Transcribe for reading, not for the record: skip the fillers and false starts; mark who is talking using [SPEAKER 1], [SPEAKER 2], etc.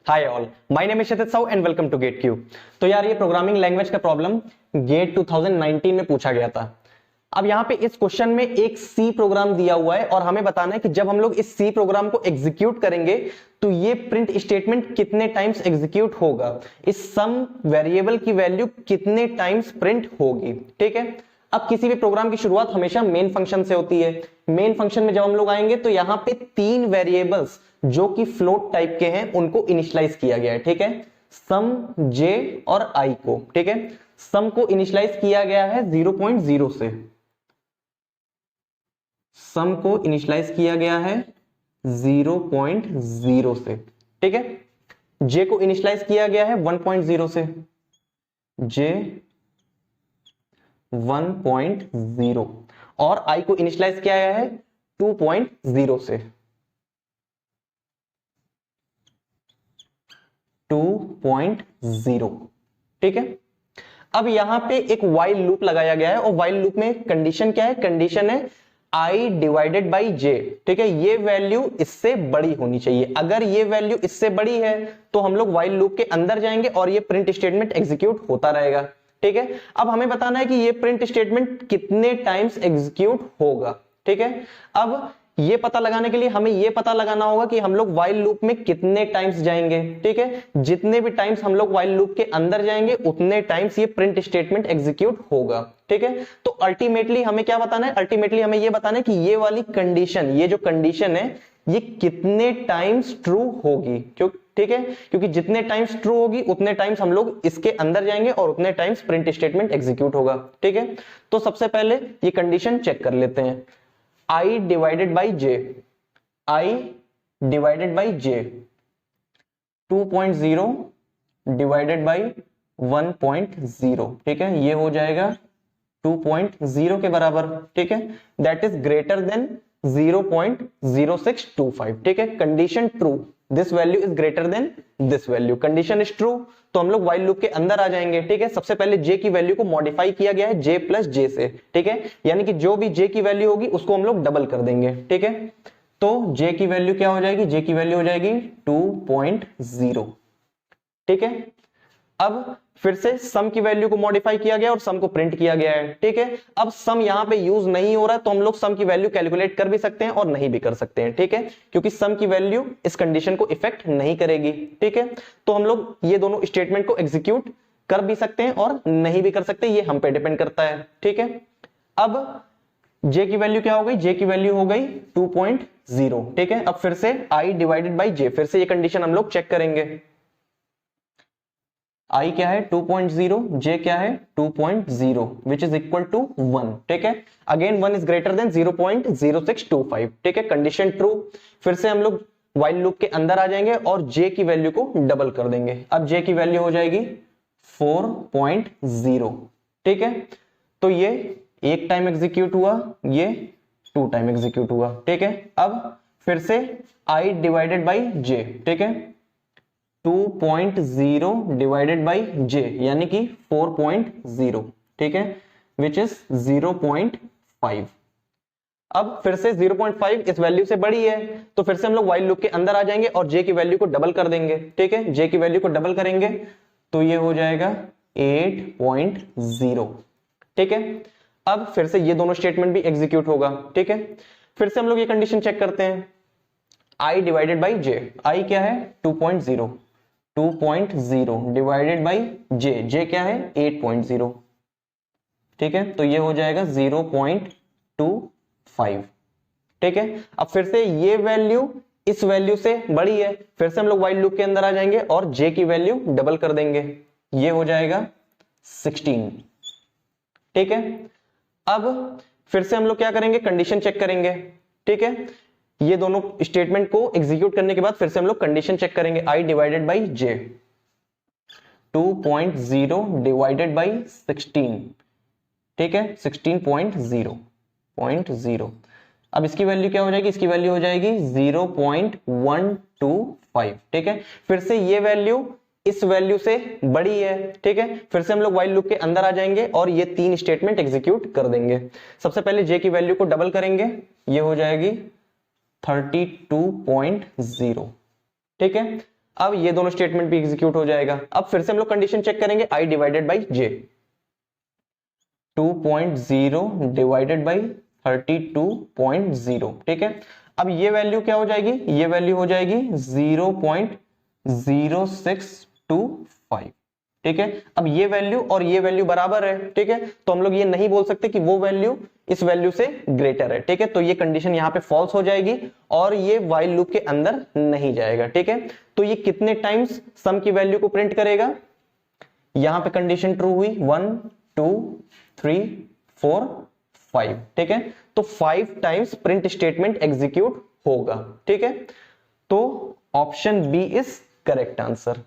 [SPEAKER 1] Hi all, my name is Kshitij Sahu and welcome to GATE Q. तो यार ये programming language का प्रॉब्लम गेट 2019 में पूछा गया था। अब यहाँ पे इस क्वेश्चन में एक सी प्रोग्राम दिया हुआ है और हमें बताना है कि जब हम लोग इस सी प्रोग्राम को एग्जीक्यूट करेंगे तो ये प्रिंट स्टेटमेंट कितने टाइम्स एग्जीक्यूट होगा, इस सम वेरिएबल की वैल्यू कितने टाइम्स प्रिंट होगी। ठीक है, अब किसी भी प्रोग्राम की शुरुआत हमेशा मेन फंक्शन से होती है। मेन फंक्शन में जब हम लोग आएंगे तो यहाँ पे तीन वेरिएबल्स जो कि फ्लोट टाइप के हैं उनको इनिशियलाइज किया गया है। ठीक है, सम, जे और आई को। ठीक है, सम को इनिशियलाइज किया गया है 0.0 से, सम को इनिशियलाइज किया गया है 0.0 से। ठीक है, जे को इनिशियलाइज किया गया है 1.0 से, जे 1.0 और आई को इनिशियलाइज किया गया है 2.0 से, 2.0। ठीक है, अब यहां पे एक वाइल लूप लगाया गया है और वाइल लूप में कंडीशन क्या है, कंडीशन है i डिवाइडेड बाई जे। ठीक है, ये वैल्यू इससे बड़ी होनी चाहिए। अगर ये वैल्यू इससे बड़ी है तो हम लोग वाइल लूप के अंदर जाएंगे और ये प्रिंट स्टेटमेंट एग्जीक्यूट होता रहेगा। ठीक है, अब हमें बताना है कि ये प्रिंट स्टेटमेंट कितने टाइम्स एग्जीक्यूट होगा। ठीक है, अब ये पता लगाने के लिए हमें ये पता लगाना होगा कि हम लोग व्हाइल लूप में कितने टाइम्स जाएंगे। ठीक है, जितने भी टाइम्स हम लोग व्हाइल लूप के अंदर जाएंगे उतने टाइम्स ये प्रिंट स्टेटमेंट एग्जीक्यूट होगा। ठीक है, तो अल्टीमेटली हमें क्या बताना है, अल्टीमेटली हमें ये बताना है कि ये वाली कंडीशन, ये जो कंडीशन है ये कितने टाइम्स ट्रू होगी। क्यों? ठीक है, क्योंकि जितने टाइम्स ट्रू होगी उतने टाइम्स हम लोग इसके अंदर जाएंगे और उतने टाइम्स प्रिंट स्टेटमेंट एग्जीक्यूट होगा। ठीक है, तो सबसे पहले ये कंडीशन चेक कर लेते हैं। i divided by J, i divided by J 2.0 divided by 1.0। ठीक है, ये हो जाएगा 2.0 के बराबर। ठीक है, दैट इज ग्रेटर देन 0.0625। ठीक है, condition true, this value is greater than this value, condition is true, तो हम लोग व्हाइल लूप के अंदर आ जाएंगे। ठीक है, सबसे पहले जे की वैल्यू को मॉडिफाई किया गया है जे प्लस जे से। ठीक है, यानी कि जो भी जे की वैल्यू होगी उसको हम लोग डबल कर देंगे। ठीक है, तो जे की वैल्यू क्या हो जाएगी, जे की वैल्यू हो जाएगी 2.0। ठीक है, अब फिर से सम की वैल्यू को मॉडिफाई किया गया और सम को प्रिंट किया गया है। ठीक है, अब सम यहां पे यूज नहीं हो रहा है तो हम लोग सम की वैल्यू कैलकुलेट कर भी सकते हैं और नहीं भी कर सकते हैं। ठीक है, क्योंकि सम की वैल्यू इस कंडीशन को इफेक्ट नहीं करेगी। ठीक है, तो हम लोग ये दोनों स्टेटमेंट को एग्जीक्यूट कर भी सकते हैं और नहीं भी कर सकते, ये हम पे डिपेंड करता है। ठीक है, अब जे की वैल्यू क्या हो गई, जे की वैल्यू हो गई 2.0। ठीक है, अब फिर से आई डिवाइडेड बाई जे, फिर से ये कंडीशन हम लोग चेक करेंगे। i क्या है 2.0, j क्या है 2.0 विच इज इक्वल टू 1। ठीक है, अगेन 1 इज ग्रेटर देन 0.0625। ठीक है, कंडीशन ट्रू, फिर से हम लोग व्हाइल लूप के अंदर आ जाएंगे और j की वैल्यू को डबल कर देंगे। अब j की वैल्यू हो जाएगी 4.0। ठीक है, तो ये एक टाइम एग्जीक्यूट हुआ, ये 2 टाइम एग्जीक्यूट हुआ। ठीक है, अब फिर से i डिवाइडेड बाई j। ठीक है, 2.0 डिवाइडेड बाई जे यानी कि 4.0। ठीक है, विच इज 0.5। अब फिर से 0.5 इस वैल्यू से बड़ी है तो फिर से हम लोग व्हाइल लूप के अंदर आ जाएंगे और जे की वैल्यू को डबल कर देंगे। ठीक है, जे की वैल्यू को डबल करेंगे तो ये हो जाएगा 8.0। ठीक है, अब फिर से ये दोनों स्टेटमेंट भी एग्जीक्यूट होगा। ठीक है, फिर से हम लोग ये कंडीशन चेक करते हैं, i divided by J, i क्या है 2.0 डिवाइडेड बाई जे, जे क्या है 8.0। ठीक है, तो ये हो जाएगा 0.25। ठीक है, अब फिर से ये वैल्यू इस वैल्यू से बड़ी है, फिर से हम लोग व्हाइल लूप के अंदर आ जाएंगे और जे की वैल्यू डबल कर देंगे, ये हो जाएगा 16। ठीक है, अब फिर से हम लोग क्या करेंगे, कंडीशन चेक करेंगे। ठीक है, ये दोनों स्टेटमेंट को एग्जीक्यूट करने के बाद फिर से हम लोग कंडीशन चेक करेंगे, i divided by J 2.0 divided by 16। ठीक है, 16.0। अब इसकी वैल्यू क्या हो जाएगी, इसकी वैल्यू हो जाएगी 0.125। ठीक है, फिर से ये वैल्यू इस वैल्यू से बड़ी है। ठीक है, फिर से हम लोग व्हाइल लूप के अंदर आ जाएंगे और ये तीन स्टेटमेंट एग्जीक्यूट कर देंगे। सबसे पहले जे की वैल्यू को डबल करेंगे, ये हो जाएगी 32.0। ठीक है, अब ये दोनों स्टेटमेंट भी एग्जीक्यूट हो जाएगा। अब फिर से हम लोग कंडीशन चेक करेंगे, i divided by j, 2.0 divided by 32.0, ठीक है। अब ये वैल्यू क्या हो जाएगी, ये वैल्यू हो जाएगी 0.0625, ठीक है। अब ये वैल्यू और ये वैल्यू बराबर है, ठीक है, तो हम लोग ये नहीं बोल सकते कि वो वैल्यू इस वैल्यू से ग्रेटर है, ठीक है। तो ये कंडीशन यहां पे फॉल्स हो जाएगी और ये व्हाइल लूप के अंदर नहीं जाएगा, ठीक है। तो ये कितने टाइम्स सम की वैल्यू को प्रिंट करेगा, यहां पे कंडीशन ट्रू हुई 1 2 3 4 5, ठीक है। तो 5 टाइम्स प्रिंट स्टेटमेंट एग्जीक्यूट होगा, ठीक है। तो option B is correct answer.